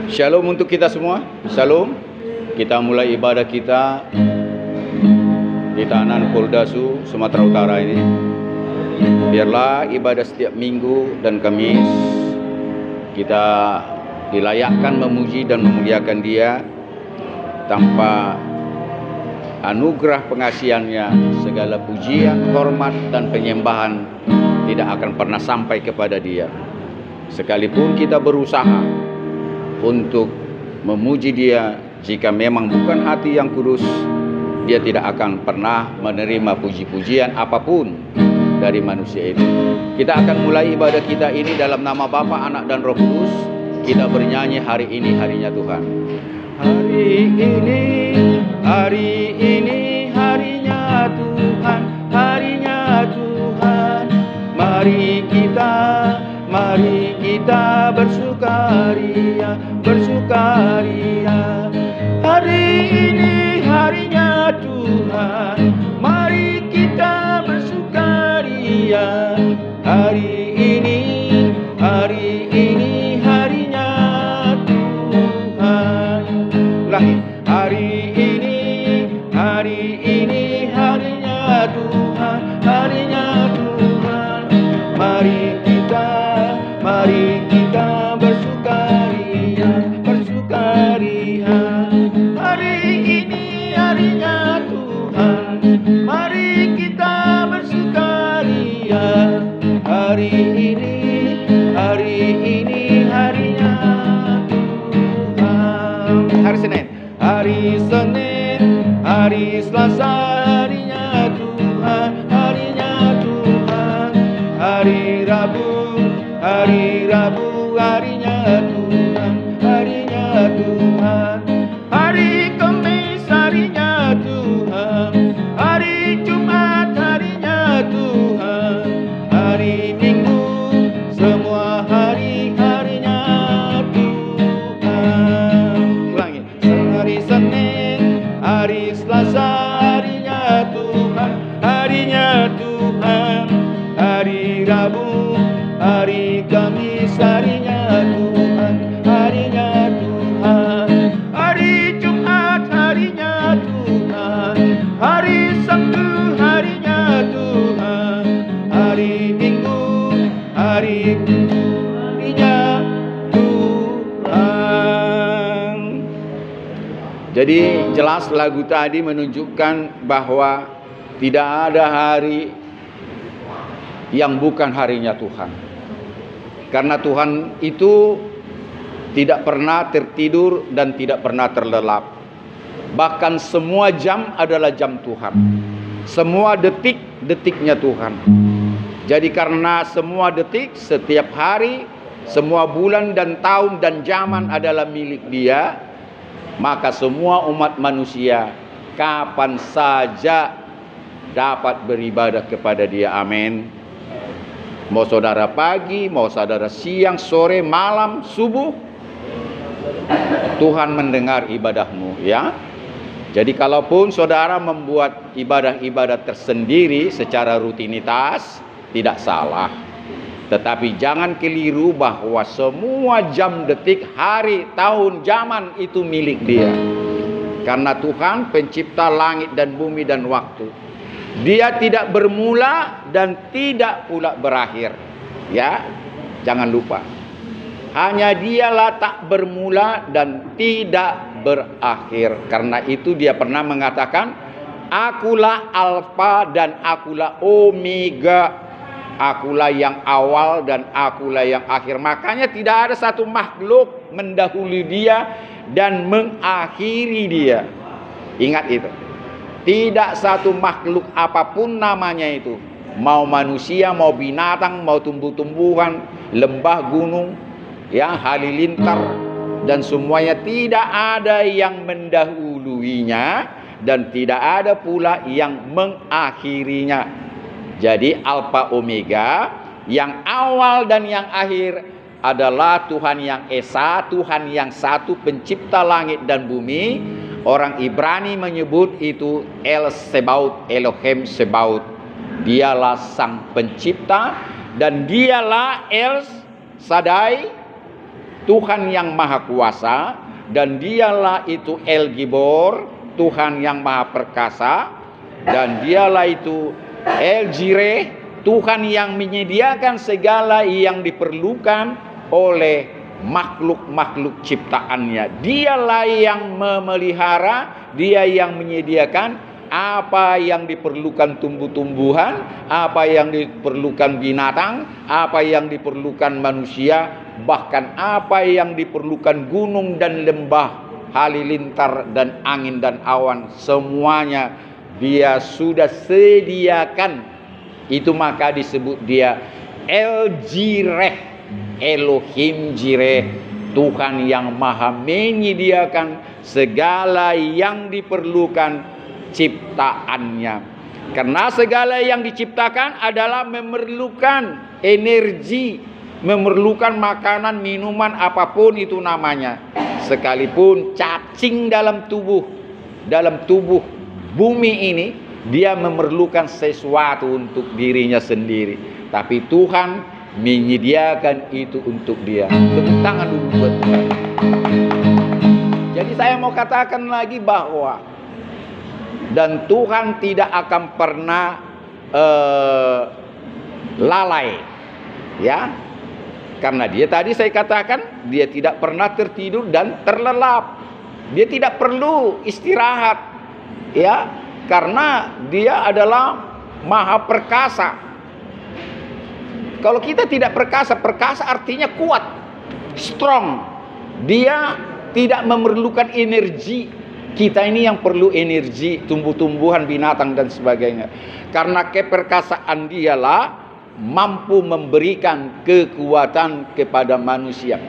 Shalom untuk kita semua. Shalom. Kita mulai ibadah kita di Tahanan Poldasu, Sumatera Utara ini. Biarlah ibadah setiap Minggu dan Kamis kita dilayakkan memuji dan memuliakan Dia. Tanpa anugerah pengasihannya, segala pujian, hormat dan penyembahan tidak akan pernah sampai kepada Dia. Sekalipun kita berusaha untuk memuji Dia, jika memang bukan hati yang kudus, Dia tidak akan pernah menerima puji-pujian apapun dari manusia itu. Kita akan mulai ibadah kita ini dalam nama Bapa, Anak dan Roh Kudus. Kita bernyanyi, hari ini harinya Tuhan. Hari ini harinya Tuhan, harinya Tuhan. Mari kita bersukaria, bersukaria. Hari ini harinya Tuhan, mari kita bersukaria. Hari ini harinya Tuhan. Ulangi. Hari ini harinya Tuhan, harinya Tuhan. Mari kita bersukaria, bersukaria. Hari ini harinya Tuhan, mari kita bersukaria. Hari ini harinya Tuhan. Hari Senin, hari Selasa, harinya Tuhan, harinya Tuhan. Hari Rabu, harinya Tuhan, harinya Tuhan. Hari Kamis, harinya Tuhan. Hari Jumat, harinya Tuhan. Hari Minggu, semua harinya Tuhan. Ulangi. Hari Senin, hari Selasa, harinya Tuhan, harinya Tuhan. Hari Rabu, hari Kamis, harinya Tuhan, harinya Tuhan. Hari Jumat, harinya Tuhan. Hari Sabtu, harinya Tuhan. Hari Minggu, harinya Tuhan. Jadi jelas lagu tadi menunjukkan bahwa tidak ada hari yang bukan harinya Tuhan. Karena Tuhan itu tidak pernah tertidur dan tidak pernah terlelap. Bahkan semua jam adalah jam Tuhan. Semua detik, detiknya Tuhan. Jadi karena semua detik, setiap hari, semua bulan dan tahun dan zaman adalah milik Dia, maka semua umat manusia kapan saja dapat beribadah kepada Dia. Amin. Mau saudara pagi, mau saudara siang, sore, malam, subuh, Tuhan mendengar ibadahmu, ya. Jadi kalaupun saudara membuat ibadah-ibadah tersendiri secara rutinitas, tidak salah. Tetapi jangan keliru bahwa semua jam, detik, hari, tahun, zaman itu milik Dia. Karena Tuhan pencipta langit dan bumi dan waktu. Dia tidak bermula dan tidak pula berakhir. Ya, jangan lupa. Hanya Dialah tak bermula dan tidak berakhir. Karena itu Dia pernah mengatakan, akulah Alfa dan akulah Omega. Akulah yang awal dan akulah yang akhir. Makanya tidak ada satu makhluk mendahului Dia dan mengakhiri Dia. Ingat itu. Tidak satu makhluk apapun namanya itu, mau manusia, mau binatang, mau tumbuh-tumbuhan, lembah, gunung, ya, halilintar, dan semuanya tidak ada yang mendahuluinya dan tidak ada pula yang mengakhirinya. Jadi Alfa Omega, yang awal dan yang akhir adalah Tuhan yang Esa, Tuhan yang satu, pencipta langit dan bumi. Orang Ibrani menyebut itu El Sebaut, Elohim Sebaut. Dialah sang pencipta dan Dialah El Shaddai, Tuhan yang maha kuasa, dan dialah itu El Gibor, Tuhan yang maha perkasa, dan dialah itu El Jireh, Tuhan yang menyediakan segala yang diperlukan oleh makhluk-makhluk ciptaannya. Dialah yang memelihara, dia yang menyediakan apa yang diperlukan tumbuh-tumbuhan, apa yang diperlukan binatang, apa yang diperlukan manusia, bahkan apa yang diperlukan gunung dan lembah, halilintar dan angin dan awan, semuanya dia sudah sediakan. Itu maka disebut dia El Jireh, Elohim Jireh, Tuhan yang maha menyediakan segala yang diperlukan ciptaannya. Karena segala yang diciptakan adalah memerlukan energi, memerlukan makanan, minuman, apapun itu namanya. Sekalipun cacing dalam tubuh bumi ini, dia memerlukan sesuatu untuk dirinya sendiri. Tapi Tuhan menyediakan itu untuk dia. Tepuk tangan dulu buat Tuhan. Jadi saya mau katakan lagi bahwa dan Tuhan tidak akan pernah lalai, ya, karena dia tadi saya katakan dia tidak pernah tertidur dan terlelap. Dia tidak perlu istirahat, ya, karena dia adalah maha perkasa. Kalau kita tidak perkasa, perkasa artinya kuat, strong. Dia tidak memerlukan energi. Kita ini yang perlu energi, tumbuh-tumbuhan, binatang dan sebagainya. Karena keperkasaan dialah mampu memberikan kekuatan kepada manusia.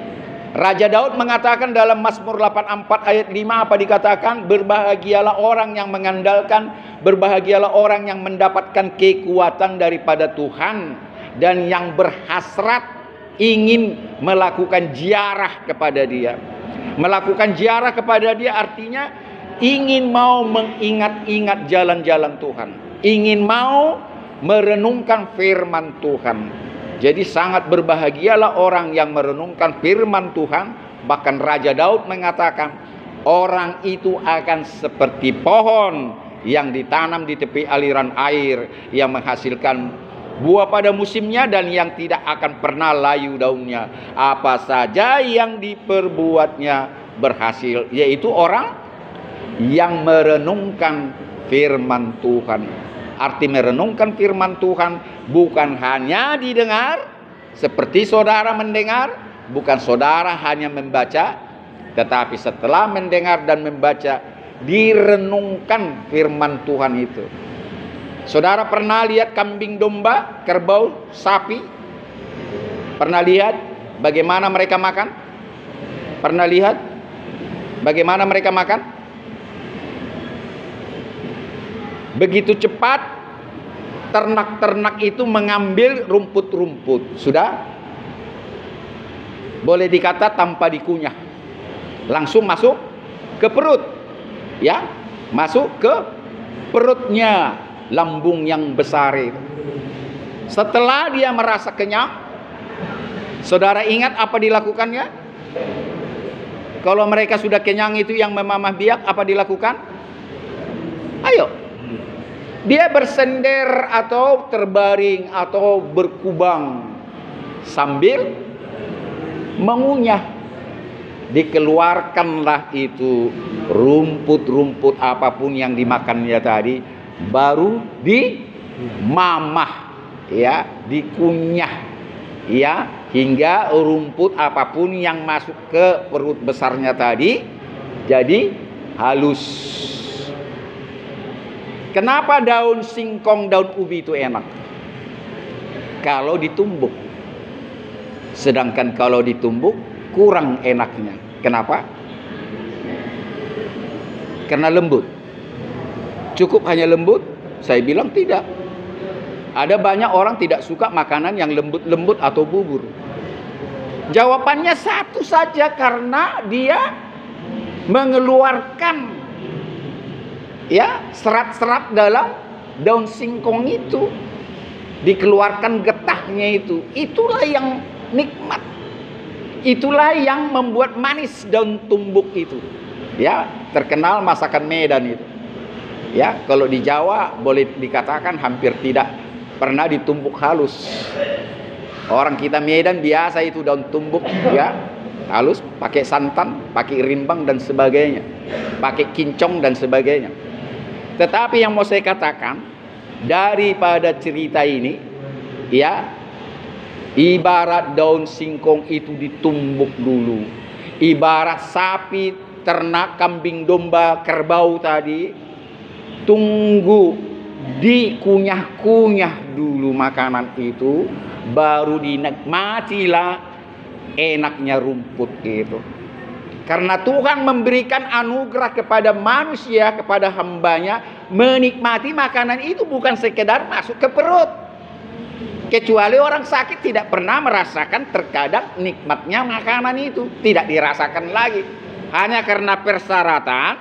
Raja Daud mengatakan dalam Mazmur 84 ayat 5 apa dikatakan? Berbahagialah orang yang mengandalkan, berbahagialah orang yang mendapatkan kekuatan daripada Tuhan, dan yang berhasrat ingin melakukan ziarah kepada dia. Melakukan ziarah kepada dia artinya ingin mau mengingat-ingat jalan-jalan Tuhan, ingin mau merenungkan firman Tuhan. Jadi sangat berbahagialah orang yang merenungkan firman Tuhan. Bahkan Raja Daud mengatakan orang itu akan seperti pohon yang ditanam di tepi aliran air, yang menghasilkan buah pada musimnya dan yang tidak akan pernah layu daunnya. Apa saja yang diperbuatnya berhasil, yaitu orang yang merenungkan firman Tuhan. Arti merenungkan firman Tuhan bukan hanya didengar seperti saudara mendengar, bukan saudara hanya membaca, tetapi setelah mendengar dan membaca direnungkan firman Tuhan itu. Saudara pernah lihat kambing domba, kerbau, sapi? Pernah lihat bagaimana mereka makan? Pernah lihat bagaimana mereka makan? Begitu cepat ternak-ternak itu mengambil rumput-rumput. Sudah? Boleh dikata tanpa dikunyah. Langsung masuk ke perut. Ya, masuk ke perutnya, lambung yang besar itu. Setelah dia merasa kenyang, saudara ingat apa dilakukannya? Kalau mereka sudah kenyang itu yang memamah biak, apa dilakukan? Ayo. Dia bersender atau terbaring atau berkubang sambil mengunyah. Dikeluarkanlah itu rumput-rumput apapun yang dimakannya tadi, baru dimamah, ya, dikunyah, ya, hingga rumput apapun yang masuk ke perut besarnya tadi jadi halus. Kenapa daun singkong, daun ubi itu enak? Kalau ditumbuk. Sedangkan kalau ditumbuk kurang enaknya. Kenapa? Karena lembut. Cukup hanya lembut? Saya bilang tidak. Ada banyak orang tidak suka makanan yang lembut-lembut atau bubur. Jawabannya satu saja, karena dia mengeluarkan, ya, serat-serat dalam daun singkong itu, dikeluarkan getahnya itu. Itulah yang nikmat. Itulah yang membuat manis daun tumbuk itu. Ya, terkenal masakan Medan itu. Ya, kalau di Jawa boleh dikatakan hampir tidak pernah ditumbuk halus. Orang kita Medan biasa itu daun tumbuk, ya, halus, pakai santan, pakai rimbang dan sebagainya, pakai kincong dan sebagainya. Tetapi yang mau saya katakan daripada cerita ini, ya, ibarat daun singkong itu ditumbuk dulu. Ibarat sapi, ternak, kambing, domba, kerbau tadi, tunggu dikunyah-kunyah dulu makanan itu, baru dinikmatilah enaknya rumput itu. Karena Tuhan memberikan anugerah kepada manusia, kepada hambanya, menikmati makanan itu bukan sekedar masuk ke perut. Kecuali orang sakit tidak pernah merasakan terkadang nikmatnya makanan itu. Tidak dirasakan lagi. Hanya karena persyaratan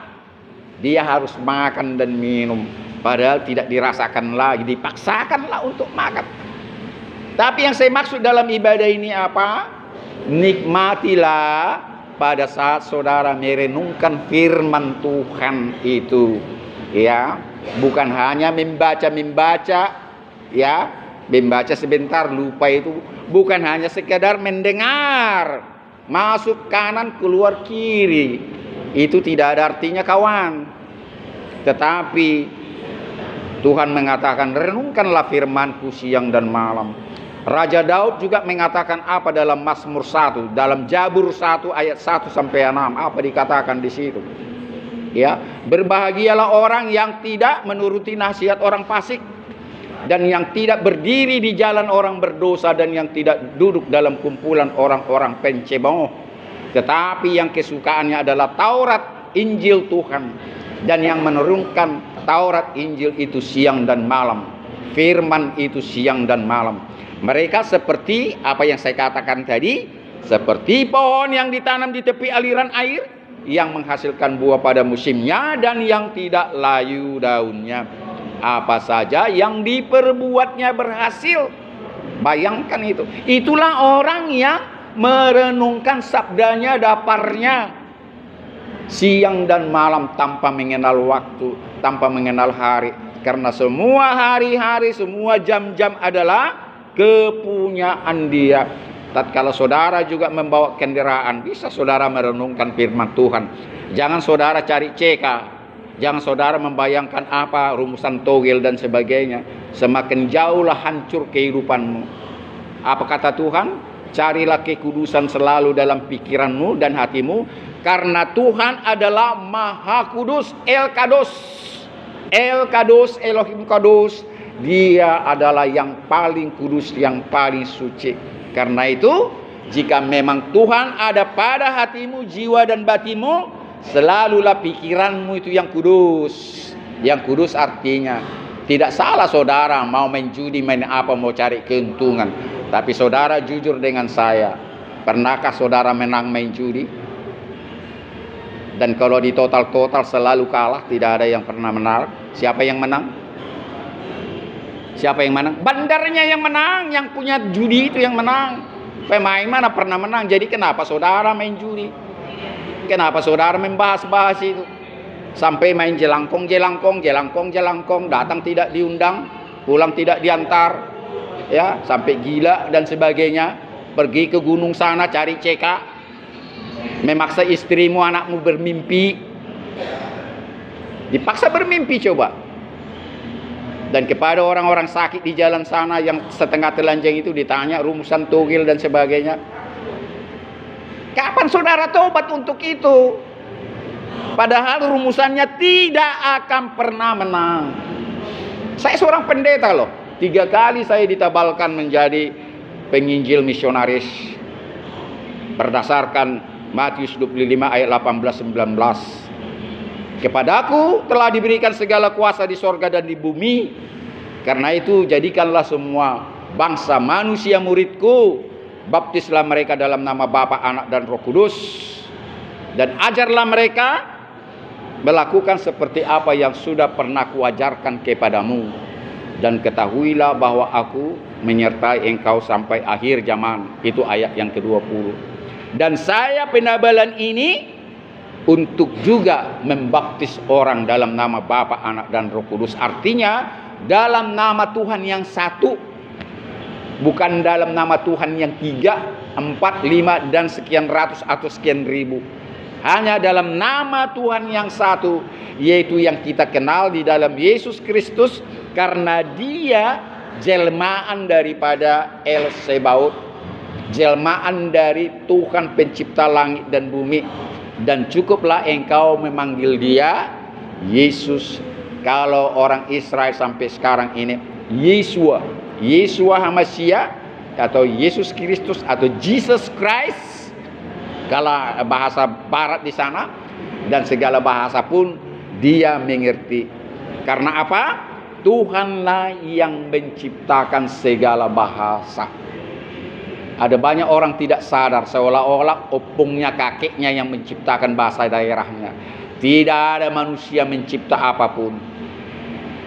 dia harus makan dan minum. Padahal tidak dirasakan lagi. Dipaksakanlah untuk makan. Tapi yang saya maksud dalam ibadah ini apa? Nikmatilah pada saat saudara merenungkan firman Tuhan itu. Ya, bukan hanya membaca, ya, membaca sebentar lupa itu, bukan hanya sekedar mendengar, masuk kanan keluar kiri, itu tidak ada artinya kawan. Tetapi Tuhan mengatakan renungkanlah firman-Ku siang dan malam. Raja Daud juga mengatakan apa dalam Mazmur 1, dalam Jabur 1 ayat 1 sampai 6, apa dikatakan di situ? Ya, berbahagialah orang yang tidak menuruti nasihat orang fasik, dan yang tidak berdiri di jalan orang berdosa, dan yang tidak duduk dalam kumpulan orang-orang pencemooh, tetapi yang kesukaannya adalah Taurat Injil Tuhan, dan yang merenungkan Taurat Injil itu siang dan malam, firman itu siang dan malam. Mereka seperti apa yang saya katakan tadi, seperti pohon yang ditanam di tepi aliran air, yang menghasilkan buah pada musimnya dan yang tidak layu daunnya. Apa saja yang diperbuatnya berhasil. Bayangkan itu. Itulah orang yang merenungkan sabdanya, daparnya siang dan malam tanpa mengenal waktu, tanpa mengenal hari. Karena semua hari-hari, semua jam-jam adalah kepunyaan dia. Tatkala saudara juga membawa kendaraan, bisa saudara merenungkan firman Tuhan. Jangan saudara cari CK. Jangan saudara membayangkan apa rumusan togel dan sebagainya. Semakin jauhlah hancur kehidupanmu. Apa kata Tuhan? Carilah kekudusan selalu dalam pikiranmu dan hatimu, karena Tuhan adalah Maha Kudus, El Kados. El Kados, Elohim Kados. Dia adalah yang paling kudus, yang paling suci. Karena itu, jika memang Tuhan ada pada hatimu, jiwa dan batinmu, selalulah pikiranmu itu yang kudus. Yang kudus artinya tidak salah saudara mau main judi, main apa, mau cari keuntungan. Tapi saudara jujur dengan saya, pernahkah saudara menang main judi? Dan kalau di total-total selalu kalah, tidak ada yang pernah menang. Siapa yang menang? Siapa yang menang? Bandarnya yang menang, yang punya judi itu yang menang. Pemain mana pernah menang? Jadi kenapa saudara main judi? Kenapa saudara membahas-bahas itu? Sampai main jelangkong, datang tidak diundang, pulang tidak diantar, ya, sampai gila dan sebagainya. Pergi ke gunung sana cari CK, memaksa istrimu, anakmu bermimpi, dipaksa bermimpi coba. Dan kepada orang-orang sakit di jalan sana yang setengah telanjang itu ditanya rumusan togel dan sebagainya. Kapan saudara tobat untuk itu? Padahal rumusannya tidak akan pernah menang. Saya seorang pendeta loh. 3 kali saya ditabalkan menjadi penginjil misionaris. Berdasarkan Matius 25 ayat 18-19. Kepadaku telah diberikan segala kuasa di sorga dan di bumi. Karena itu jadikanlah semua bangsa manusia muridku. Baptislah mereka dalam nama Bapa, Anak dan Roh Kudus. Dan ajarlah mereka melakukan seperti apa yang sudah pernah kuajarkan kepadamu. Dan ketahuilah bahwa aku menyertai engkau sampai akhir zaman. Itu ayat yang ke-20. Dan saya penabalan ini untuk juga membaptis orang dalam nama Bapa, Anak, dan Roh Kudus. Artinya dalam nama Tuhan yang satu, bukan dalam nama Tuhan yang 3, 4, 5 dan sekian ratus atau sekian ribu. Hanya dalam nama Tuhan yang satu, yaitu yang kita kenal di dalam Yesus Kristus, karena Dia jelmaan daripada El Sebaot, jelmaan dari Tuhan pencipta langit dan bumi. Dan cukuplah engkau memanggil Dia Yesus. Kalau orang Israel sampai sekarang ini Yeshua, Yeshua HaMashiach atau Yesus Kristus atau Jesus Christ, kalau bahasa barat di sana, dan segala bahasa pun dia mengerti. Karena apa? Tuhanlah yang menciptakan segala bahasa. Ada banyak orang tidak sadar, seolah-olah opungnya kakeknya yang menciptakan bahasa daerahnya. Tidak ada manusia mencipta apapun.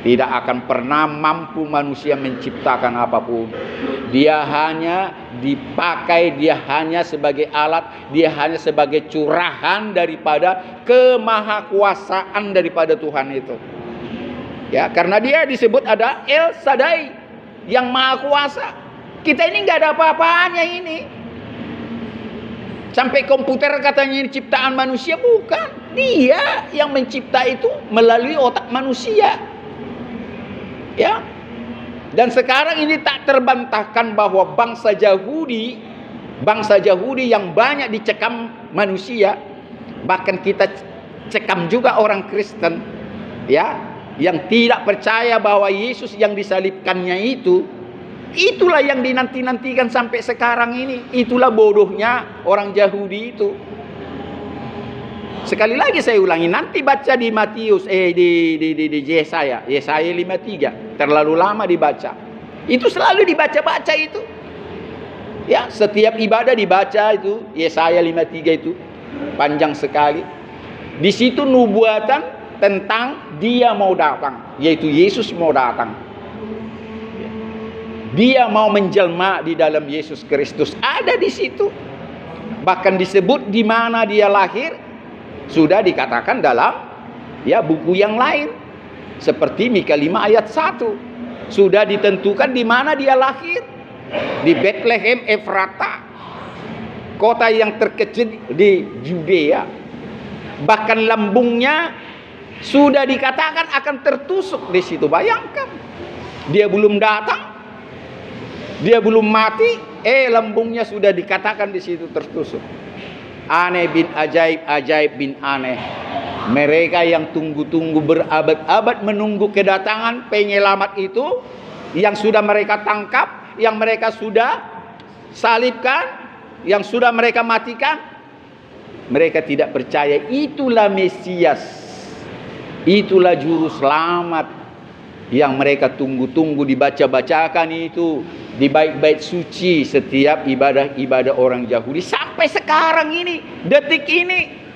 Tidak akan pernah mampu manusia menciptakan apapun. Dia hanya dipakai, dia hanya sebagai alat, dia hanya sebagai curahan daripada kemahakuasaan daripada Tuhan itu. Ya, karena dia disebut ada El Shaddai, yang maha kuasa. Kita ini nggak ada apa-apanya ini. Sampai komputer katanya ini ciptaan manusia, bukan. Dia yang mencipta itu melalui otak manusia. Ya. Dan sekarang ini tak terbantahkan bahwa bangsa Yahudi yang banyak dicekam manusia, bahkan kita cekam juga orang Kristen, ya, yang tidak percaya bahwa Yesus yang disalibkannya itu, itulah yang dinanti-nantikan sampai sekarang ini. Itulah bodohnya orang Yahudi itu. Sekali lagi saya ulangi, nanti baca di Matius, di Yesaya 53, terlalu lama dibaca. Itu selalu dibaca-baca itu. Ya, setiap ibadah dibaca itu, Yesaya 53 itu panjang sekali. Di situ nubuatan tentang dia mau datang, yaitu Yesus mau datang. Dia mau menjelma di dalam Yesus Kristus, ada di situ. Bahkan disebut di mana dia lahir, sudah dikatakan dalam buku yang lain. Seperti Mika 5 ayat 1. Sudah ditentukan di mana dia lahir. Di Bethlehem Efrata, kota yang terkecil di Judea. Bahkan lambungnya sudah dikatakan akan tertusuk di situ. Bayangkan, dia belum datang, dia belum mati, lambungnya sudah dikatakan di situ tertusuk. Aneh bin ajaib, ajaib bin aneh. Mereka yang tunggu-tunggu berabad-abad menunggu kedatangan penyelamat itu, yang sudah mereka tangkap, yang mereka sudah salibkan, yang sudah mereka matikan, mereka tidak percaya itulah Mesias, itulah juru selamat yang mereka tunggu-tunggu. Dibaca-bacakan itu di bait-bait suci setiap ibadah-ibadah orang Yahudi sampai sekarang ini, detik ini.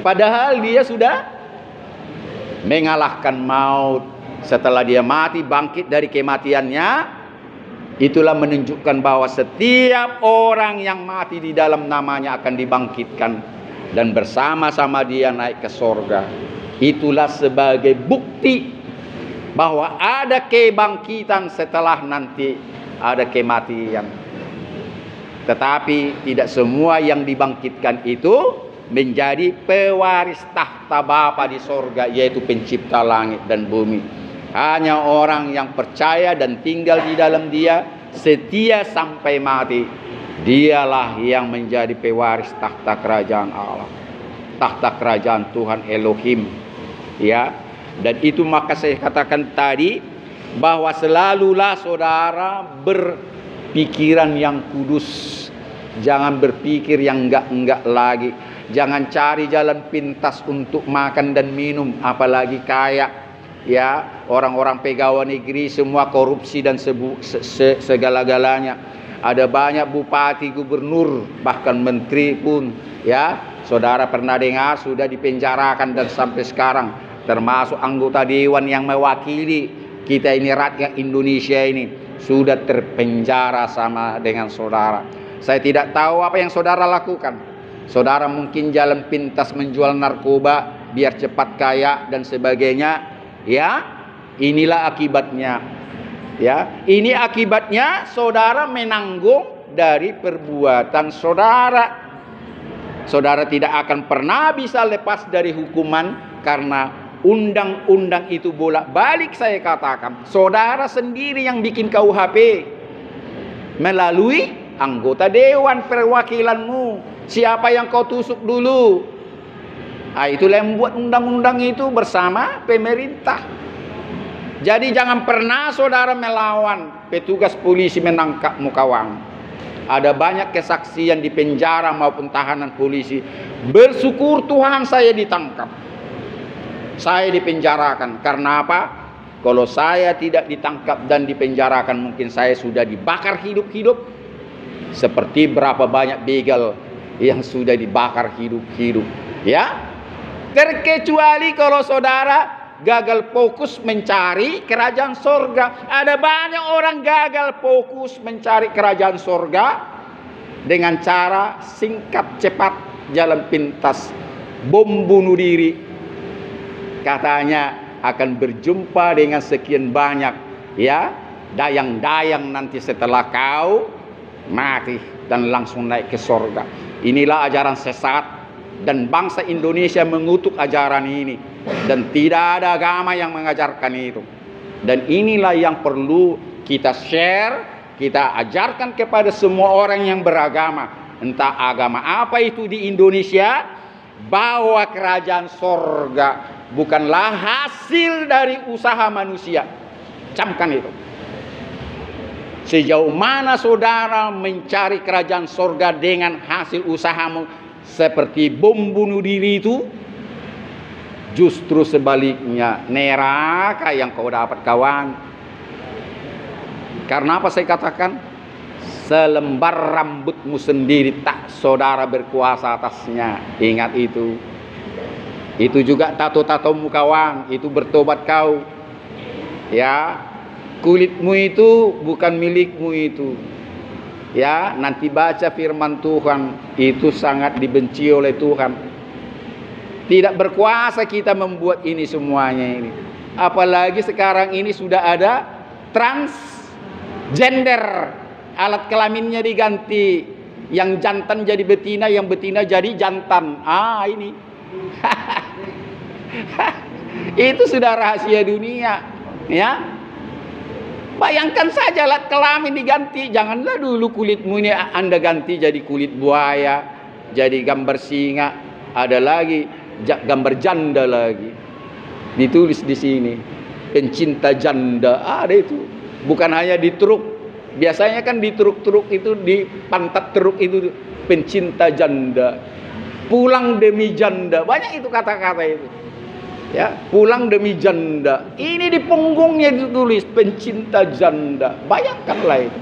Padahal dia sudah mengalahkan maut. Setelah dia mati, bangkit dari kematiannya, itulah menunjukkan bahwa setiap orang yang mati di dalam namanya akan dibangkitkan dan bersama-sama dia naik ke sorga. Itulah sebagai bukti bahwa ada kebangkitan setelah nanti ada kematian. Tetapi tidak semua yang dibangkitkan itu menjadi pewaris tahta Bapa di sorga, yaitu pencipta langit dan bumi. Hanya orang yang percaya dan tinggal di dalam dia, setia sampai mati, dialah yang menjadi pewaris tahta kerajaan Allah, tahta kerajaan Tuhan Elohim. Ya. Dan itu maka saya katakan tadi bahwa selalulah saudara berpikiran yang kudus. Jangan berpikir yang enggak-enggak lagi. Jangan cari jalan pintas untuk makan dan minum, apalagi kaya. Ya, orang-orang pegawai negeri semua korupsi dan segala-galanya. Ada banyak bupati, gubernur, bahkan menteri pun, ya, saudara pernah dengar sudah dipenjarakan dan sampai sekarang. Termasuk anggota dewan yang mewakili kita ini, rakyat Indonesia ini, sudah terpenjara sama dengan saudara. Saya tidak tahu apa yang saudara lakukan. Saudara mungkin jalan pintas menjual narkoba biar cepat kaya dan sebagainya. Ya, inilah akibatnya. Ya, ini akibatnya saudara menanggung dari perbuatan saudara. Saudara tidak akan pernah bisa lepas dari hukuman karena undang-undang itu bolak-balik. Saya katakan, saudara sendiri yang bikin KUHP melalui anggota dewan perwakilanmu. Siapa yang kau tusuk dulu? Itulah yang membuat undang-undang itu bersama pemerintah. Jadi jangan pernah saudara melawan petugas polisi menangkapmu kawan. Ada banyak kesaksian di penjara maupun tahanan polisi. Bersyukur Tuhan saya ditangkap. Saya dipenjarakan. Karena apa? Kalau saya tidak ditangkap dan dipenjarakan, mungkin saya sudah dibakar hidup-hidup. Seperti berapa banyak begal yang sudah dibakar hidup-hidup. Ya, terkecuali kalau saudara gagal fokus mencari kerajaan sorga. Ada banyak orang gagal fokus mencari kerajaan sorga dengan cara singkat, cepat, jalan pintas, bom bunuh diri. Katanya akan berjumpa dengan sekian banyak, ya, dayang-dayang nanti setelah kau mati dan langsung naik ke sorga. Inilah ajaran sesat, dan bangsa Indonesia mengutuk ajaran ini, dan tidak ada agama yang mengajarkan itu. Dan inilah yang perlu kita share, kita ajarkan kepada semua orang yang beragama, entah agama apa itu di Indonesia, bahwa kerajaan sorga bukanlah hasil dari usaha manusia. Camkan itu. Sejauh mana saudara mencari kerajaan sorga dengan hasil usahamu seperti bom bunuh diri itu, justru sebaliknya neraka yang kau dapat kawan. Karena apa saya katakan? Selembar rambutmu sendiri tak saudara berkuasa atasnya. Ingat itu. Itu juga tato-tatomu kawan, itu bertobat kau. Ya, kulitmu itu bukan milikmu itu. Ya, nanti baca firman Tuhan, itu sangat dibenci oleh Tuhan. Tidak berkuasa kita membuat ini semuanya ini. Apalagi sekarang ini sudah ada transgender, alat kelaminnya diganti, yang jantan jadi betina, yang betina jadi jantan. Ini itu sudah rahasia dunia, ya. Bayangkan saja alat kelamin diganti. Janganlah dulu kulitmu ini Anda ganti jadi kulit buaya, jadi gambar singa, ada lagi gambar janda lagi. Ditulis di sini, pencinta janda. Ada itu. Bukan hanya di truk. Biasanya kan di truk-truk itu, di pantat truk itu, pencinta janda. Pulang demi janda. Banyak itu kata-kata itu. Ya, pulang demi janda. Ini di punggungnya ditulis pencinta janda. Bayangkanlah itu.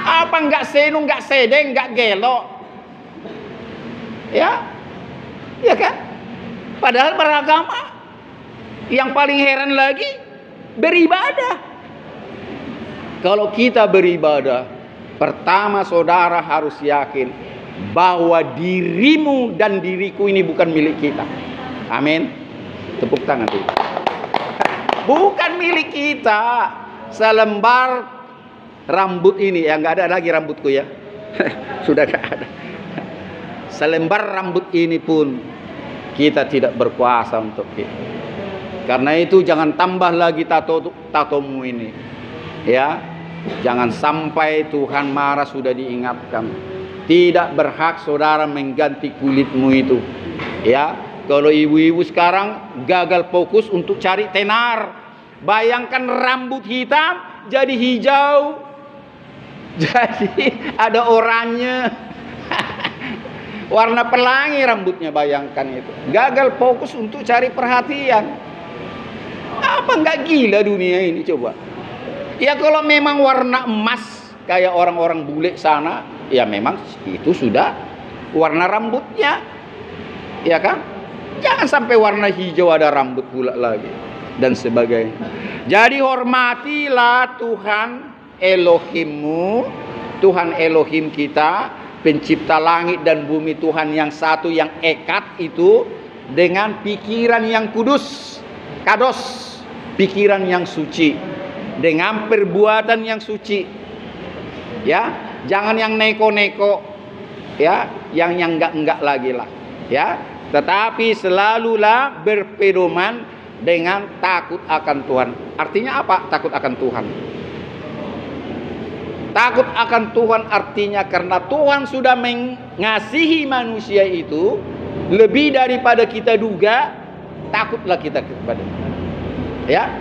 Apa enggak seno, enggak sedeng, enggak gelo? Ya. Ya kan? Padahal beragama. Yang paling heran lagi beribadah. Kalau kita beribadah, pertama saudara harus yakin bahwa dirimu dan diriku ini bukan milik kita. Amin. Tepuk tangan itu. Bukan milik kita. Selembar rambut ini, ya nggak ada lagi rambutku ya. Sudah nggak ada. Selembar rambut ini pun kita tidak berkuasa untuk itu. Karena itu jangan tambah lagi tatomu ini. Ya, jangan sampai Tuhan marah, sudah diingatkan. Tidak berhak saudara mengganti kulitmu itu. Ya. Kalau ibu-ibu sekarang gagal fokus untuk cari tenar. Bayangkan rambut hitam jadi hijau. Jadi ada oranye. Warna pelangi rambutnya, bayangkan itu. Gagal fokus untuk cari perhatian. Apa enggak gila dunia ini coba? Ya kalau memang warna emas kayak orang-orang bule sana, ya memang itu sudah warna rambutnya. Ya kan? Jangan sampai warna hijau ada rambut pula lagi dan sebagainya. Jadi hormatilah Tuhan Elohimmu Tuhan Elohim kita, pencipta langit dan bumi, Tuhan yang satu yang ekat itu, dengan pikiran yang kudus, kados, pikiran yang suci, dengan perbuatan yang suci. Ya, jangan yang neko-neko, ya, yang enggak lagi lah, ya. Tetapi selalulah berpedoman dengan takut akan Tuhan. Artinya apa? Takut akan Tuhan. Takut akan Tuhan artinya karena Tuhan sudah mengasihi manusia itu lebih daripada kita duga, takutlah kita kepada. Ya,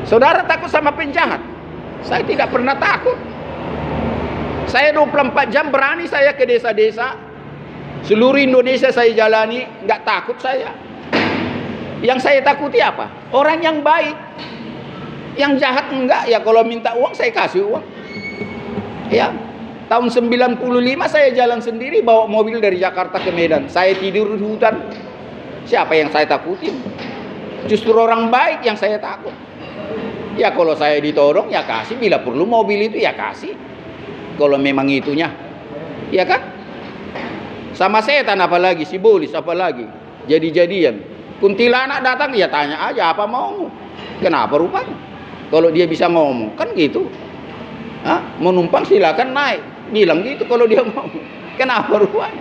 saudara takut sama penjahat? Saya tidak pernah takut. Saya 24 jam berani saya ke desa-desa, seluruh Indonesia saya jalani, nggak takut saya. Yang saya takuti apa? Orang yang baik. Yang jahat enggak, ya kalau minta uang saya kasih uang. Ya, tahun 95 saya jalan sendiri bawa mobil dari Jakarta ke Medan. Saya tidur di hutan. Siapa yang saya takutin? Justru orang baik yang saya takut. Ya kalau saya ditodong ya kasih, bila perlu mobil itu ya kasih. Kalau memang itunya. Ya kan? Sama setan apalagi, sibolis apalagi. Jadi-jadian. Kuntilanak datang ya tanya aja apa mau. Kenapa rupanya? Kalau dia bisa ngomong kan gitu. Mau numpang silakan naik, bilang gitu kalau dia mau. Kenapa rupanya?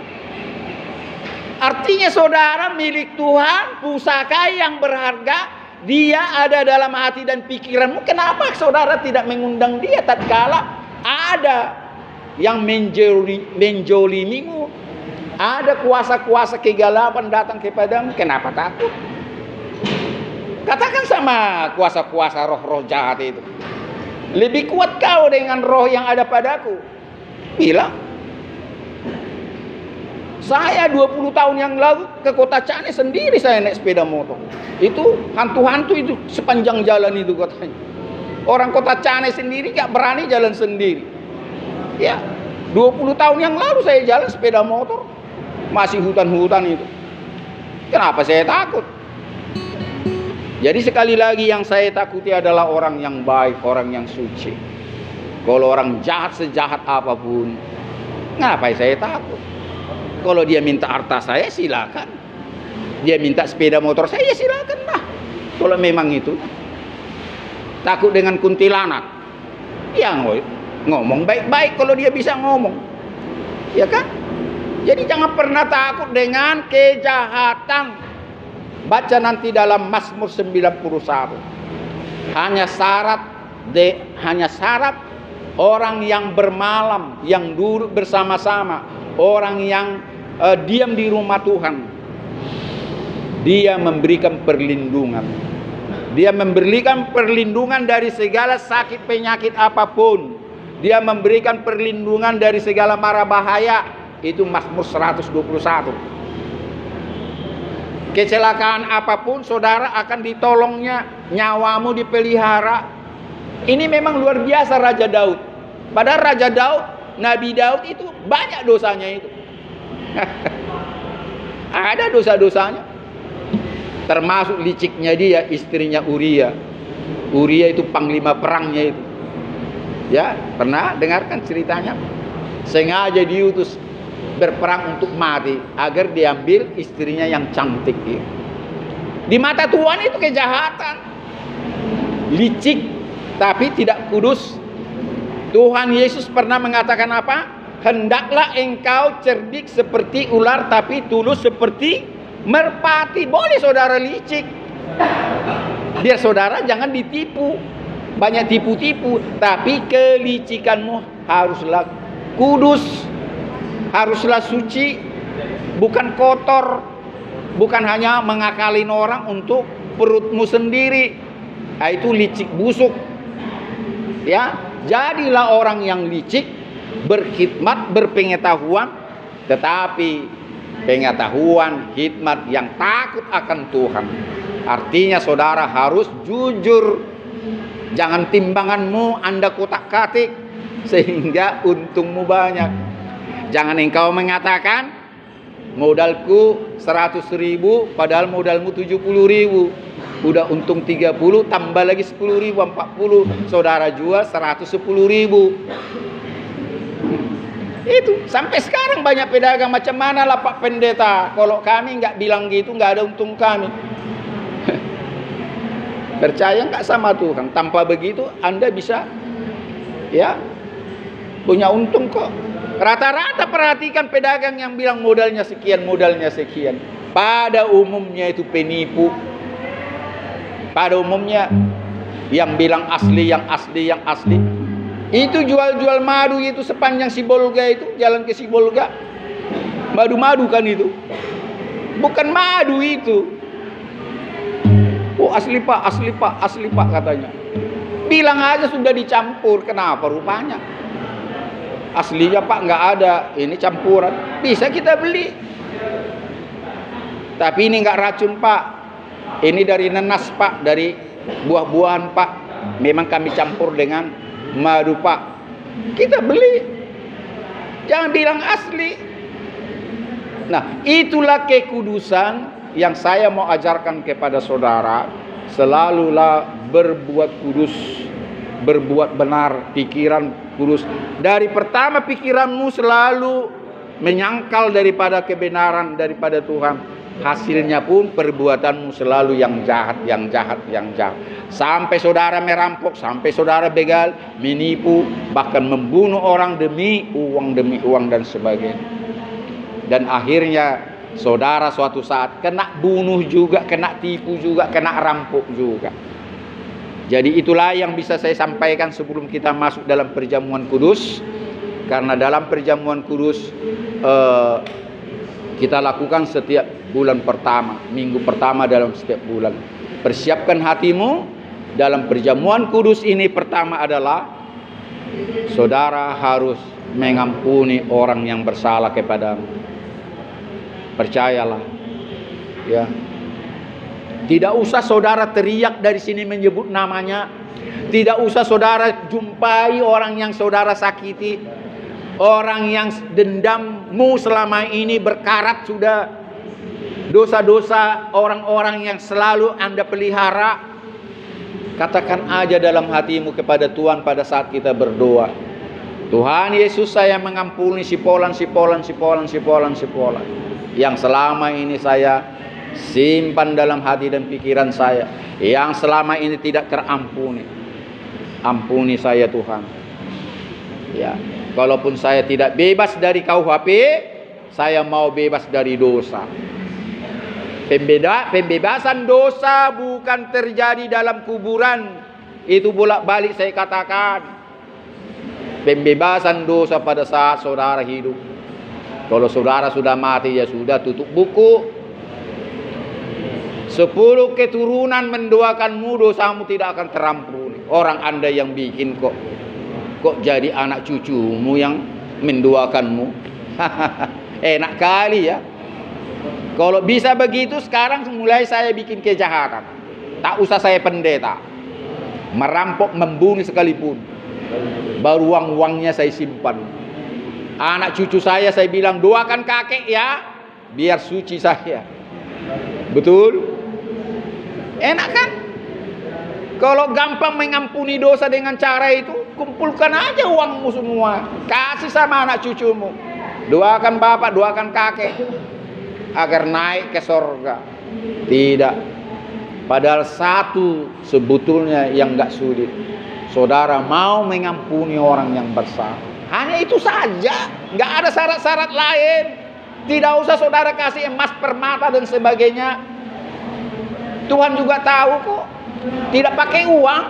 Artinya saudara milik Tuhan, pusaka yang berharga, dia ada dalam hati dan pikiranmu. Kenapa saudara tidak mengundang dia tatkala ada yang menjolimimu, ada kuasa-kuasa kegelapan datang kepadamu? Kenapa takut? Katakan sama kuasa-kuasa roh-roh jahat itu, lebih kuat kau dengan roh yang ada padaku. Bilang. Saya 20 tahun yang lalu ke Kota Cane sendiri saya naik sepeda motor. Itu hantu-hantu itu sepanjang jalan itu katanya. Orang Kota Cane sendiri gak berani jalan sendiri. Ya, 20 tahun yang lalu saya jalan sepeda motor. Masih hutan-hutan itu. Kenapa saya takut? Jadi sekali lagi yang saya takuti adalah orang yang baik, orang yang suci. Kalau orang jahat sejahat apapun, ngapain saya takut? Kalau dia minta harta saya silakan. Dia minta sepeda motor saya silakan lah. Kalau memang itu. Takut dengan kuntilanak. Ya ngomong baik-baik kalau dia bisa ngomong. Ya kan? Jadi jangan pernah takut dengan kejahatan. Baca nanti dalam Mazmur 91. Hanya syarat orang yang bermalam, yang duduk bersama-sama, orang yang diam di rumah Tuhan. Dia memberikan perlindungan. Dia memberikan perlindungan dari segala sakit penyakit apapun. Dia memberikan perlindungan dari segala mara bahaya. Itu Mazmur 121. Kecelakaan apapun saudara akan ditolongnya, nyawamu dipelihara. Ini memang luar biasa Raja Daud. Padahal Raja Daud, Nabi Daud itu banyak dosanya itu. Ada dosa-dosanya. Termasuk liciknya dia, istrinya Uria. Uria itu panglima perangnya itu. Ya, pernah dengarkan ceritanya? Sengaja diutus berperang untuk mati agar diambil istrinya yang cantik itu. Di mata Tuhan itu kejahatan, licik tapi tidak kudus. Tuhan Yesus pernah mengatakan apa? Hendaklah engkau cerdik seperti ular tapi tulus seperti merpati. Boleh saudara licik, biar saudara jangan ditipu. Banyak tipu-tipu, tapi kelicikanmu haruslah kudus. Haruslah suci, bukan kotor, bukan hanya mengakalin orang untuk perutmu sendiri. Nah, itu licik busuk. Ya, jadilah orang yang licik, berkhidmat, berpengetahuan, tetapi pengetahuan, hikmat yang takut akan Tuhan. Artinya saudara harus jujur. Jangan timbanganmu Anda kotak-katik sehingga untungmu banyak. Jangan engkau mengatakan modalku 100.000 padahal modalmu 70.000. Udah untung 30 tambah lagi 10.000 40. Saudara jual 110.000. Itu sampai sekarang banyak pedagang, macam mana lah Pak Pendeta, kalau kami nggak bilang gitu nggak ada untung kami. Percaya nggak sama Tuhan, tanpa begitu Anda bisa ya punya untung kok. Rata-rata perhatikan pedagang yang bilang modalnya sekian, modalnya sekian. Pada umumnya itu penipu. Pada umumnya yang bilang asli, yang asli, yang asli. Itu jual-jual madu itu sepanjang Sibolga itu, jalan ke Sibolga. Madu-madu kan itu. Bukan madu itu. Oh asli Pak, asli Pak, asli Pak katanya. Bilang aja sudah dicampur, kenapa rupanya? Aslinya Pak nggak ada, ini campuran. Bisa kita beli. Tapi ini nggak racun Pak. Ini dari nenas Pak, dari buah-buahan Pak. Memang kami campur dengan madu Pak. Kita beli. Jangan bilang asli. Nah, itulah kekudusan yang saya mau ajarkan kepada saudara. Selalulah berbuat kudus, berbuat benar, pikiran kudus. Dari pertama pikiranmu selalu menyangkal daripada kebenaran, daripada Tuhan. Hasilnya pun perbuatanmu selalu yang jahat, yang jahat, yang jahat. Sampai saudara merampok, sampai saudara begal, menipu, bahkan membunuh orang demi uang dan sebagainya. Dan akhirnya saudara suatu saat kena bunuh juga, kena tipu juga, kena rampok juga. Jadi itulah yang bisa saya sampaikan sebelum kita masuk dalam perjamuan kudus. Karena dalam perjamuan kudus kita lakukan setiap bulan pertama, minggu pertama dalam setiap bulan. Persiapkan hatimu dalam perjamuan kudus ini. Pertama adalah saudara harus mengampuni orang yang bersalah kepadamu. Percayalah, ya. Tidak usah saudara teriak dari sini menyebut namanya. Tidak usah saudara jumpai orang yang saudara sakiti, orang yang dendammu selama ini berkarat sudah, dosa-dosa orang-orang yang selalu Anda pelihara. Katakan aja dalam hatimu kepada Tuhan pada saat kita berdoa, Tuhan Yesus, saya mengampuni sipolan yang selama ini saya simpan dalam hati dan pikiran saya, yang selama ini tidak terampuni. Ampuni saya Tuhan. Ya, kalaupun saya tidak bebas dari KUHP, saya mau bebas dari dosa. Pembebasan dosa bukan terjadi dalam kuburan. Itu bolak-balik saya katakan. Pembebasan dosa pada saat saudara hidup. Kalau saudara sudah mati, ya sudah, tutup buku. 10 keturunan mendoakanmu, dosamu tidak akan terampuni. Orang Anda yang bikin kok jadi anak cucumu yang mendoakanmu. Enak kali ya. Kalau bisa begitu, sekarang mulai saya bikin kejahatan. Tak usah saya pendeta. Merampok, membunuh sekalipun. Baru uang-uangnya saya simpan. Anak cucu saya bilang, doakan kakek ya, biar suci saya. Betul? Enak kan? Kalau gampang mengampuni dosa dengan cara itu, kumpulkan aja uangmu semua, kasih sama anak cucumu. Doakan bapak, doakan kakek agar naik ke surga. Tidak. Padahal satu sebetulnya yang gak sulit, saudara mau mengampuni orang yang bersalah. Hanya itu saja, nggak ada syarat-syarat lain. Tidak usah saudara kasih emas, permata dan sebagainya. Tuhan juga tahu kok. Tidak pakai uang.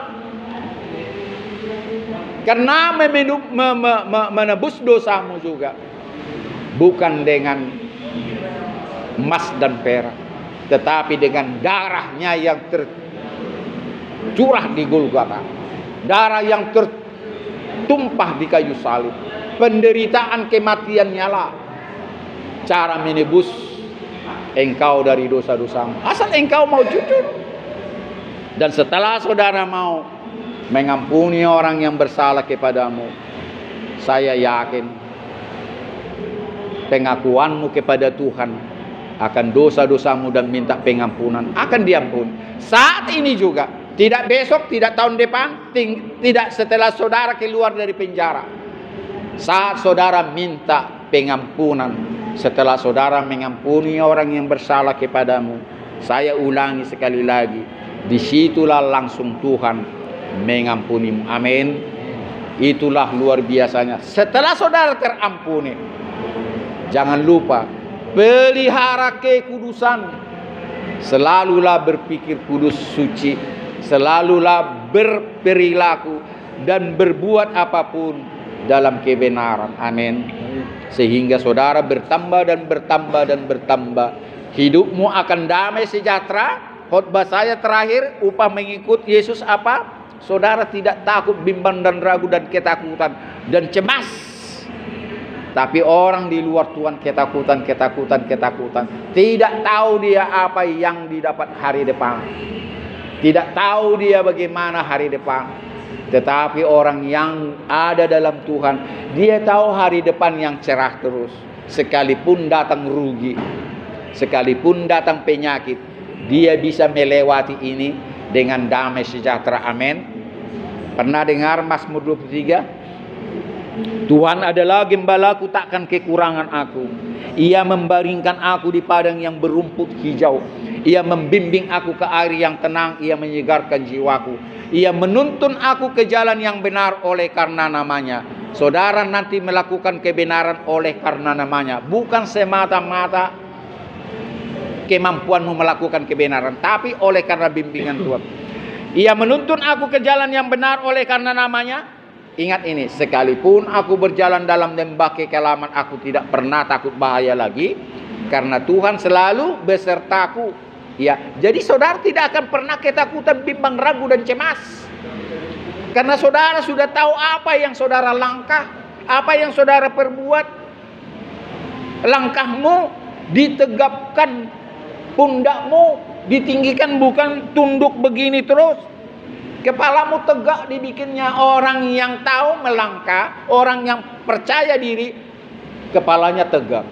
Karena menebus dosamu juga bukan dengan emas dan perak, tetapi dengan darahnya yang tercurah di Golgota, darah yang tumpah di kayu salib. Penderitaan kematiannya lah cara menebus engkau dari dosa-dosamu. Asal engkau mau jujur. Dan setelah saudara mau mengampuni orang yang bersalah kepadamu, saya yakin pengakuanmu kepada Tuhan akan dosa-dosamu dan minta pengampunan akan diampuni. Saat ini juga, tidak besok, tidak tahun depan, tidak setelah saudara keluar dari penjara. Saat saudara minta pengampunan, setelah saudara mengampuni orang yang bersalah kepadamu, saya ulangi sekali lagi, disitulah langsung Tuhan mengampunimu. Amin. Itulah luar biasanya. Setelah saudara terampuni, jangan lupa pelihara kekudusan. Selalulah berpikir kudus, suci. Selalulah berperilaku dan berbuat apapun dalam kebenaran. Amin. Sehingga saudara bertambah dan bertambah dan bertambah. Hidupmu akan damai sejahtera. Khotbah saya terakhir, upah mengikut Yesus apa? Saudara tidak takut, bimbang dan ragu dan ketakutan dan cemas. Tapi orang di luar Tuhan ketakutan. Tidak tahu dia apa yang didapat hari depan. Tidak tahu dia bagaimana hari depan. Tetapi orang yang ada dalam Tuhan, dia tahu hari depan yang cerah terus. Sekalipun datang rugi, sekalipun datang penyakit, dia bisa melewati ini dengan damai sejahtera. Amin. Pernah dengar Mazmur 23? Tuhan adalah gembalaku, takkan kekurangan aku. Ia membaringkan aku di padang yang berumput hijau. Ia membimbing aku ke air yang tenang. Ia menyegarkan jiwaku. Ia menuntun aku ke jalan yang benar oleh karena namanya. Saudara nanti melakukan kebenaran oleh karena namanya. Bukan semata-mata kemampuanmu melakukan kebenaran, tapi oleh karena bimbingan Tuhan. Ia menuntun aku ke jalan yang benar oleh karena namanya. Ingat ini, sekalipun aku berjalan dalam lembah kekelaman, aku tidak pernah takut bahaya lagi, karena Tuhan selalu besertaku. Ya, jadi saudara tidak akan pernah ketakutan, bimbang, ragu dan cemas, karena saudara sudah tahu apa yang saudara langkah, apa yang saudara perbuat. Langkahmu ditegapkan, pundakmu ditinggikan, bukan tunduk begini terus. Kepalamu tegak dibikinnya. Orang yang tahu melangkah, orang yang percaya diri, kepalanya tegak.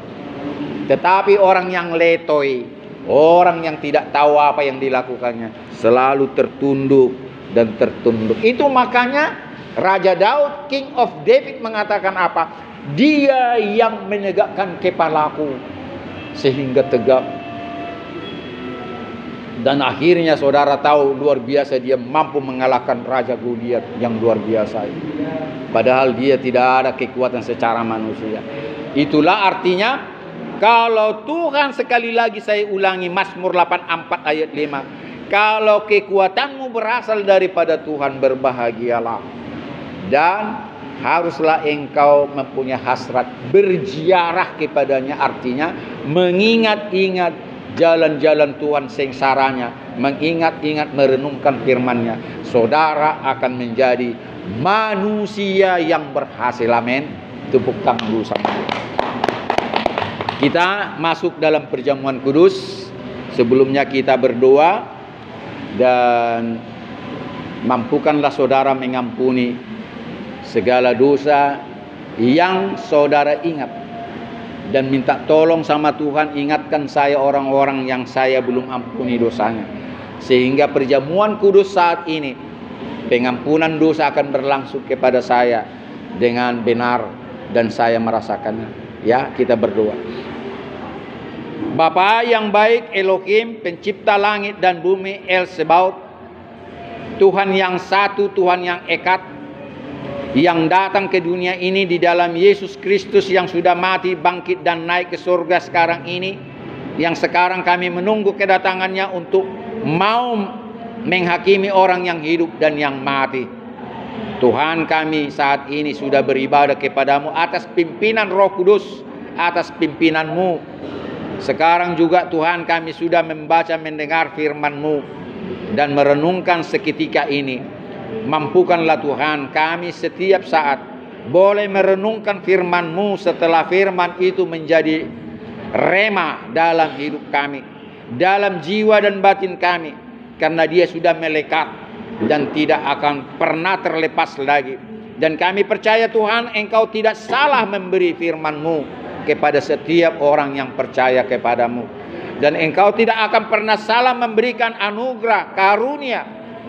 Tetapi orang yang letoy, orang yang tidak tahu apa yang dilakukannya, selalu tertunduk dan tertunduk. Itu makanya Raja Daud, King of David, mengatakan apa? Dia yang menegakkan kepalaku sehingga tegak. Dan akhirnya saudara tahu, luar biasa, dia mampu mengalahkan Raja Goliat yang luar biasa. Padahal dia tidak ada kekuatan secara manusia. Itulah artinya, kalau Tuhan, sekali lagi saya ulangi, Mazmur 84 ayat 5. Kalau kekuatanmu berasal daripada Tuhan, berbahagialah. Dan haruslah engkau mempunyai hasrat berziarah kepadanya. Artinya mengingat-ingat jalan-jalan Tuhan sengsaranya, mengingat-ingat, merenungkan firman-Nya. Saudara akan menjadi manusia yang berhasil. Amin. Tepuk tangan dulu sama. Kita masuk dalam perjamuan kudus. Sebelumnya kita berdoa, dan mampukanlah saudara mengampuni segala dosa yang saudara ingat. Dan minta tolong sama Tuhan, ingatkan saya orang-orang yang saya belum ampuni dosanya. Sehingga perjamuan kudus saat ini, pengampunan dosa akan berlangsung kepada saya dengan benar, dan saya merasakannya. Ya, kita berdoa. Bapa yang baik, Elohim, pencipta langit dan bumi, El Sebaot, Tuhan yang satu, Tuhan yang eka, yang datang ke dunia ini di dalam Yesus Kristus yang sudah mati, bangkit dan naik ke surga sekarang ini, yang sekarang kami menunggu kedatangannya untuk mau menghakimi orang yang hidup dan yang mati. Tuhan, kami saat ini sudah beribadah kepadamu atas pimpinan Roh Kudus, atas pimpinan-Mu. Sekarang juga Tuhan, kami sudah membaca, mendengar firman-Mu dan merenungkan seketika ini. Mampukanlah Tuhan kami setiap saat boleh merenungkan firman-Mu, setelah firman itu menjadi rema dalam hidup kami, dalam jiwa dan batin kami, karena dia sudah melekat dan tidak akan pernah terlepas lagi. Dan kami percaya Tuhan, Engkau tidak salah memberi firman-Mu kepada setiap orang yang percaya kepadamu, dan Engkau tidak akan pernah salah memberikan anugerah karunia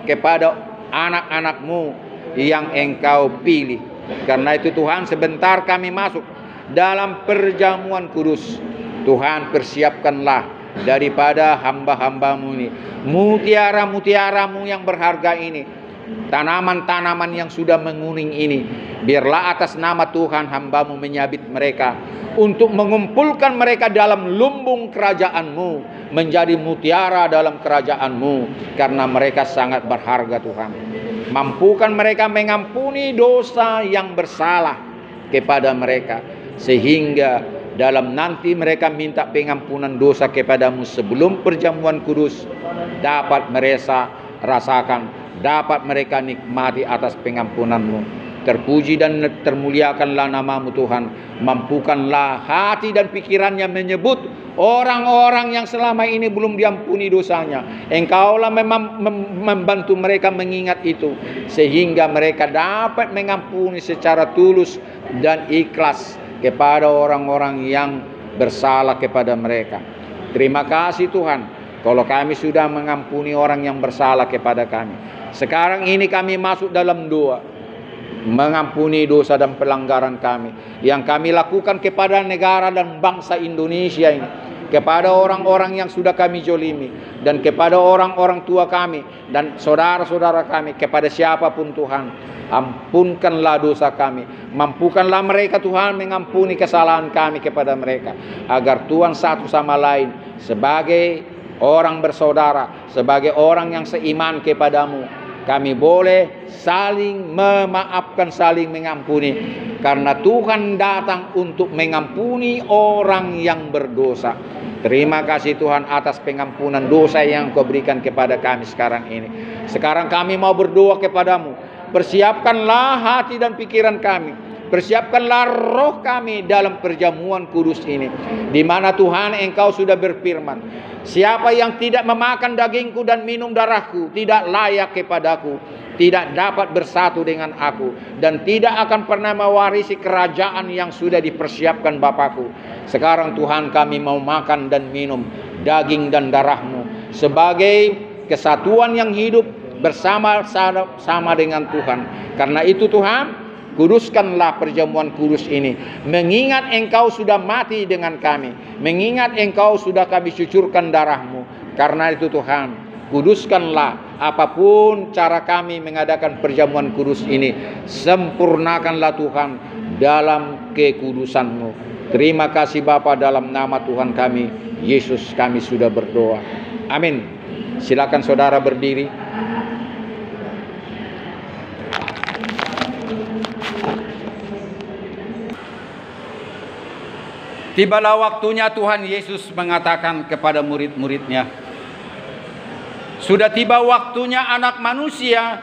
kepada anak-anak-Mu yang Engkau pilih. Karena itu Tuhan, sebentar kami masuk dalam perjamuan kudus, Tuhan persiapkanlah daripada hamba-hambamu ini, mutiara-mutiaramu yang berharga ini, tanaman-tanaman yang sudah menguning ini. Biarlah atas nama Tuhan hambamu menyabit mereka untuk mengumpulkan mereka dalam lumbung kerajaanmu, menjadi mutiara dalam kerajaanmu, karena mereka sangat berharga Tuhan. Mampukan mereka mengampuni dosa yang bersalah kepada mereka, sehingga dalam nanti mereka minta pengampunan dosa kepadamu sebelum perjamuan kudus, dapat mereka rasakan, dapat mereka nikmati atas pengampunanmu. Terpuji dan termuliakanlah namamu Tuhan. Mampukanlah hati dan pikirannya menyebut orang-orang yang selama ini belum diampuni dosanya. Engkaulah memang membantu mereka mengingat itu, sehingga mereka dapat mengampuni secara tulus dan ikhlas kepada orang-orang yang bersalah kepada mereka. Terima kasih Tuhan, kalau kami sudah mengampuni orang yang bersalah kepada kami. Sekarang ini kami masuk dalam doa, mengampuni dosa dan pelanggaran kami yang kami lakukan kepada negara dan bangsa Indonesia ini, kepada orang-orang yang sudah kami zolimi, dan kepada orang-orang tua kami dan saudara-saudara kami, kepada siapapun Tuhan. Ampunkanlah dosa kami, mampukanlah mereka Tuhan mengampuni kesalahan kami kepada mereka, agar Tuhan satu sama lain sebagai orang bersaudara, sebagai orang yang seiman kepadamu, kami boleh saling memaafkan, saling mengampuni, karena Tuhan datang untuk mengampuni orang yang berdosa. Terima kasih Tuhan atas pengampunan dosa yang Kau berikan kepada kami sekarang ini. Sekarang kami mau berdoa kepadamu. Persiapkanlah hati dan pikiran kami, persiapkanlah roh kami dalam perjamuan kudus ini, di mana Tuhan Engkau sudah berfirman, siapa yang tidak memakan dagingku dan minum darahku tidak layak kepadaku, tidak dapat bersatu dengan aku, dan tidak akan pernah mewarisi kerajaan yang sudah dipersiapkan Bapakku. Sekarang Tuhan, kami mau makan dan minum daging dan darah-Mu sebagai kesatuan yang hidup bersama-sama dengan Tuhan. Karena itu Tuhan, kuduskanlah perjamuan kudus ini, mengingat Engkau sudah mati dengan kami, mengingat Engkau sudah kami cucurkan darah-Mu. Karena itu Tuhan, kuduskanlah apapun cara kami mengadakan perjamuan kudus ini, sempurnakanlah Tuhan dalam kekudusan-Mu. Terima kasih Bapa, dalam nama Tuhan kami Yesus kami sudah berdoa. Amin. Silakan saudara berdiri. Tibalah waktunya Tuhan Yesus mengatakan kepada murid-muridnya, sudah tiba waktunya anak manusia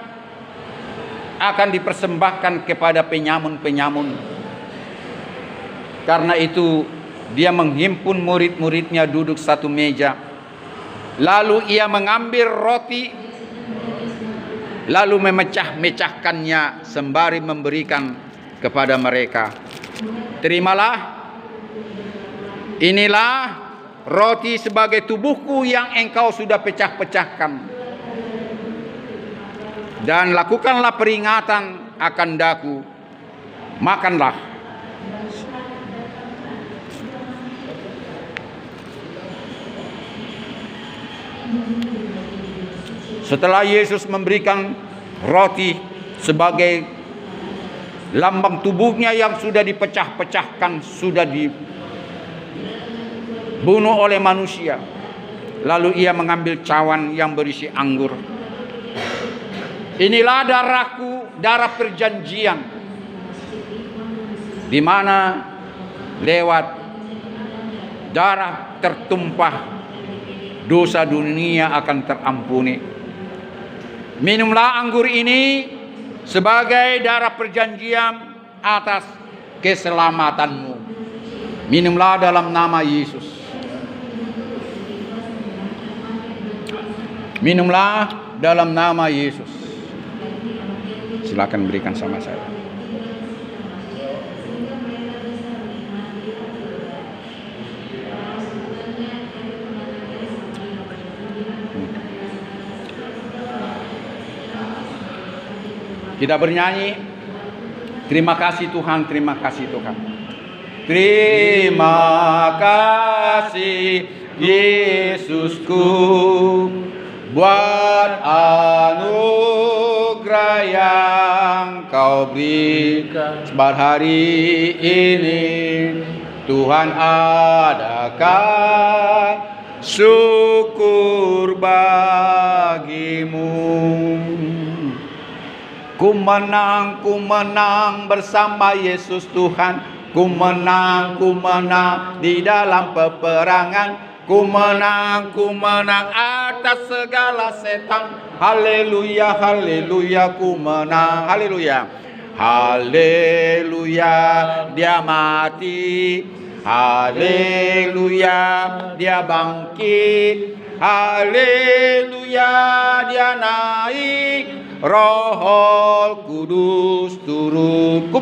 akan dipersembahkan kepada penyamun-penyamun. Karena itu dia menghimpun murid-muridnya duduk satu meja. Lalu ia mengambil roti, lalu memecah-mecahkannya sembari memberikan kepada mereka. Terimalah, inilah roti sebagai tubuhku yang engkau sudah pecah-pecahkan. Dan lakukanlah peringatan akan daku. Makanlah. Setelah Yesus memberikan roti sebagai lambang tubuhnya yang sudah dipecah-pecahkan, sudah dibunuh oleh manusia, lalu ia mengambil cawan yang berisi anggur. Inilah darahku, darah perjanjian, di mana lewat darah tertumpah dosa dunia akan terampuni. Minumlah anggur ini sebagai darah perjanjian atas keselamatanmu. Minumlah dalam nama Yesus. Minumlah dalam nama Yesus. Silakan berikan sama saya. Kita bernyanyi, Terima kasih Tuhan, terima kasih Tuhan. Terima kasih Yesusku buat anugerah yang Kau berikan. Sebab hari ini Tuhan adakan syukur bagimu. Ku menang bersama Yesus Tuhan. Ku menang di dalam peperangan. Ku menang atas segala setan. Haleluya, haleluya, ku menang. Haleluya, haleluya, dia mati. Haleluya, dia bangkit. Haleluya, dia naik. Roh Kudus turun. Ku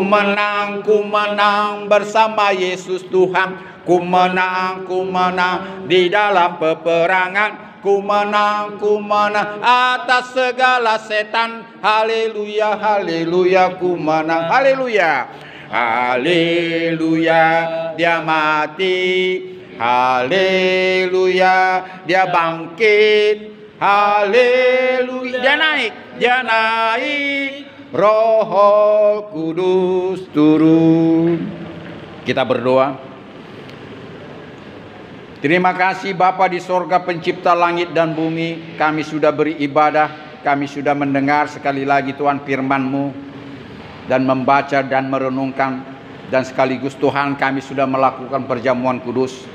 menang bersama Yesus Tuhan. Ku menang di dalam peperangan. Ku menang atas segala setan. Haleluya, haleluya, ku menang. Haleluya, haleluya, dia mati. Haleluya, dia bangkit. Haleluya, dia naik. Roh Kudus turun. Kita berdoa. Terima kasih Bapa di sorga, pencipta langit dan bumi. Kami sudah beribadah, kami sudah mendengar sekali lagi Tuhan firman-Mu, dan membaca dan merenungkan. Dan sekaligus Tuhan, kami sudah melakukan perjamuan kudus,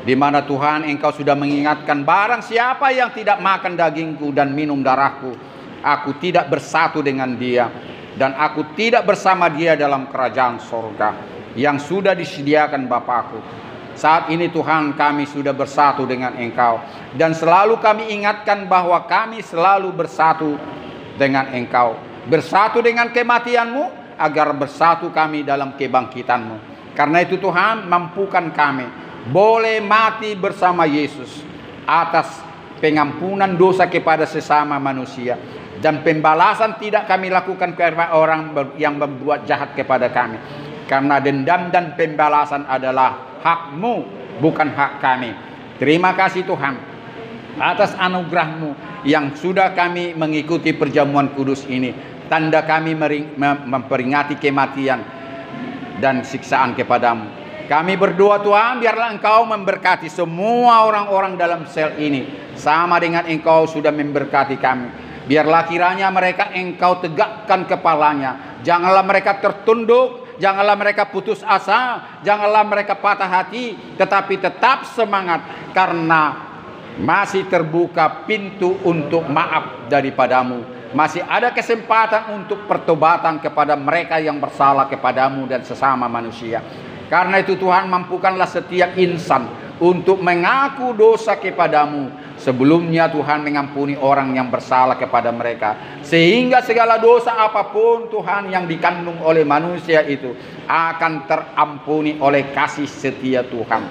di mana Tuhan Engkau sudah mengingatkan, barang siapa yang tidak makan dagingku dan minum darahku, aku tidak bersatu dengan dia, dan aku tidak bersama dia dalam kerajaan sorga yang sudah disediakan Bapakku. Saat ini Tuhan, kami sudah bersatu dengan Engkau, dan selalu kami ingatkan bahwa kami selalu bersatu dengan Engkau, bersatu dengan kematian-Mu, agar bersatu kami dalam kebangkitan-Mu. Karena itu Tuhan, mampukan kami boleh mati bersama Yesus atas pengampunan dosa kepada sesama manusia, dan pembalasan tidak kami lakukan kepada orang yang membuat jahat kepada kami, karena dendam dan pembalasan adalah hak-Mu, bukan hak kami. Terima kasih Tuhan atas anugerah-Mu yang sudah kami mengikuti perjamuan kudus ini, tanda kami memperingati kematian dan siksaan kepadamu. Kami berdoa Tuhan, biarlah Engkau memberkati semua orang-orang dalam sel ini, sama dengan Engkau sudah memberkati kami. Biarlah kiranya mereka Engkau tegakkan kepalanya. Janganlah mereka tertunduk, janganlah mereka putus asa, janganlah mereka patah hati, tetapi tetap semangat, karena masih terbuka pintu untuk maaf daripadamu. Masih ada kesempatan untuk pertobatan kepada mereka yang bersalah kepadamu dan sesama manusia. Karena itu Tuhan, mampukanlah setiap insan untuk mengaku dosa kepadamu. Sebelumnya Tuhan mengampuni orang yang bersalah kepada mereka, sehingga segala dosa apapun Tuhan yang dikandung oleh manusia itu akan terampuni oleh kasih setia Tuhan.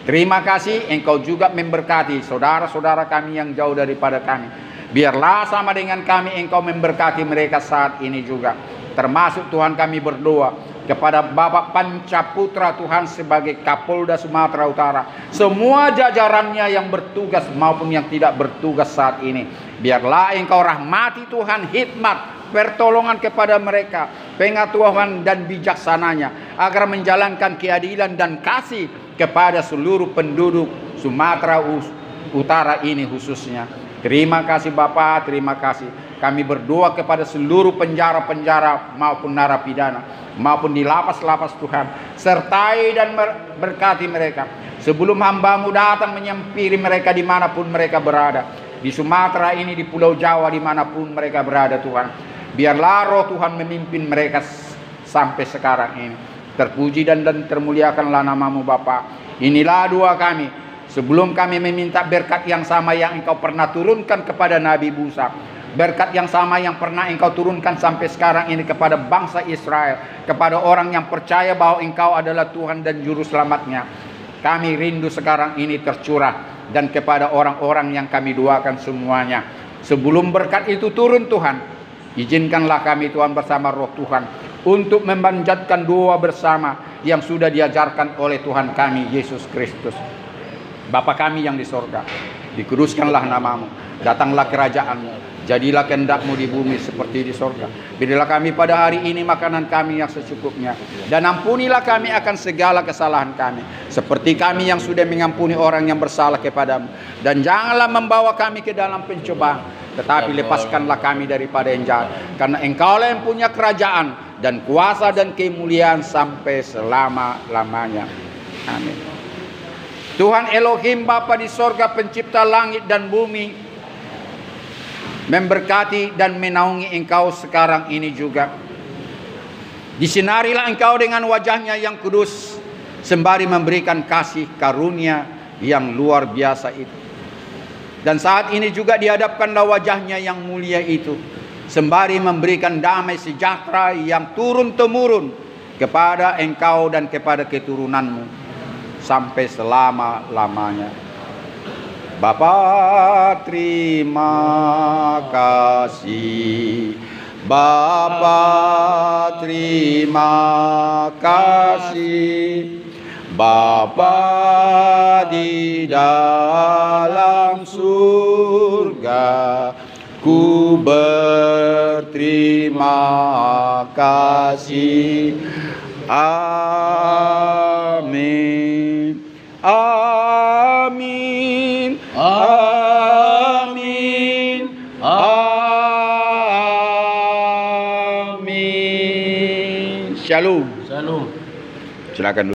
Terima kasih, Engkau juga memberkati saudara-saudara kami yang jauh daripada kami. Biarlah sama dengan kami Engkau memberkati mereka saat ini juga. Termasuk Tuhan, kami berdoa kepada Bapak Pancaputra Tuhan sebagai Kapolda Sumatera Utara, semua jajarannya yang bertugas maupun yang tidak bertugas saat ini. Biarlah Engkau rahmati Tuhan, hikmat, pertolongan kepada mereka, pengetahuan dan bijaksananya, agar menjalankan keadilan dan kasih kepada seluruh penduduk Sumatera Utara ini khususnya. Terima kasih Bapa, terima kasih. Kami berdoa kepada seluruh penjara-penjara maupun narapidana, maupun di lapas-lapas Tuhan. Sertai dan berkati mereka. Sebelum hamba-Mu datang menyampiri mereka dimanapun mereka berada. Di Sumatera ini, di Pulau Jawa, dimanapun mereka berada Tuhan. Biarlah roh Tuhan memimpin mereka sampai sekarang ini. Terpuji dan termuliakanlah nama-Mu Bapa. Inilah doa kami. Sebelum kami meminta berkat yang sama yang Engkau pernah turunkan kepada Nabi Musa, berkat yang sama yang pernah Engkau turunkan sampai sekarang ini kepada bangsa Israel, kepada orang yang percaya bahwa Engkau adalah Tuhan dan Juru Selamatnya, kami rindu sekarang ini tercurah, dan kepada orang-orang yang kami doakan semuanya. Sebelum berkat itu turun Tuhan, Izinkanlah kami Tuhan bersama roh Tuhan untuk memanjatkan doa bersama yang sudah diajarkan oleh Tuhan kami Yesus Kristus. Bapa kami yang di sorga, dikuduskanlah namamu, datanglah kerajaanmu, jadilah kehendak-Mu di bumi seperti di sorga. Berilah kami pada hari ini makanan kami yang secukupnya, dan ampunilah kami akan segala kesalahan kami, seperti kami yang sudah mengampuni orang yang bersalah kepadamu. Dan janganlah membawa kami ke dalam pencobaan, tetapi lepaskanlah kami daripada yang jahat. Karena Engkaulah yang punya kerajaan dan kuasa dan kemuliaan sampai selama-lamanya. Amin. Tuhan Elohim Bapa di sorga, pencipta langit dan bumi, memberkati dan menaungi engkau sekarang ini juga. Disinarilah engkau dengan wajahnya yang kudus, sembari memberikan kasih karunia yang luar biasa itu. Dan saat ini juga dihadapkanlah wajahnya yang mulia itu, sembari memberikan damai sejahtera yang turun-temurun kepada engkau dan kepada keturunanmu sampai selama-lamanya. Bapa terima kasih, Bapa terima kasih, Bapa di dalam surga, ku berterima kasih. Amin. Amin. Amin. Amin. Shalom. Shalom. Silakan.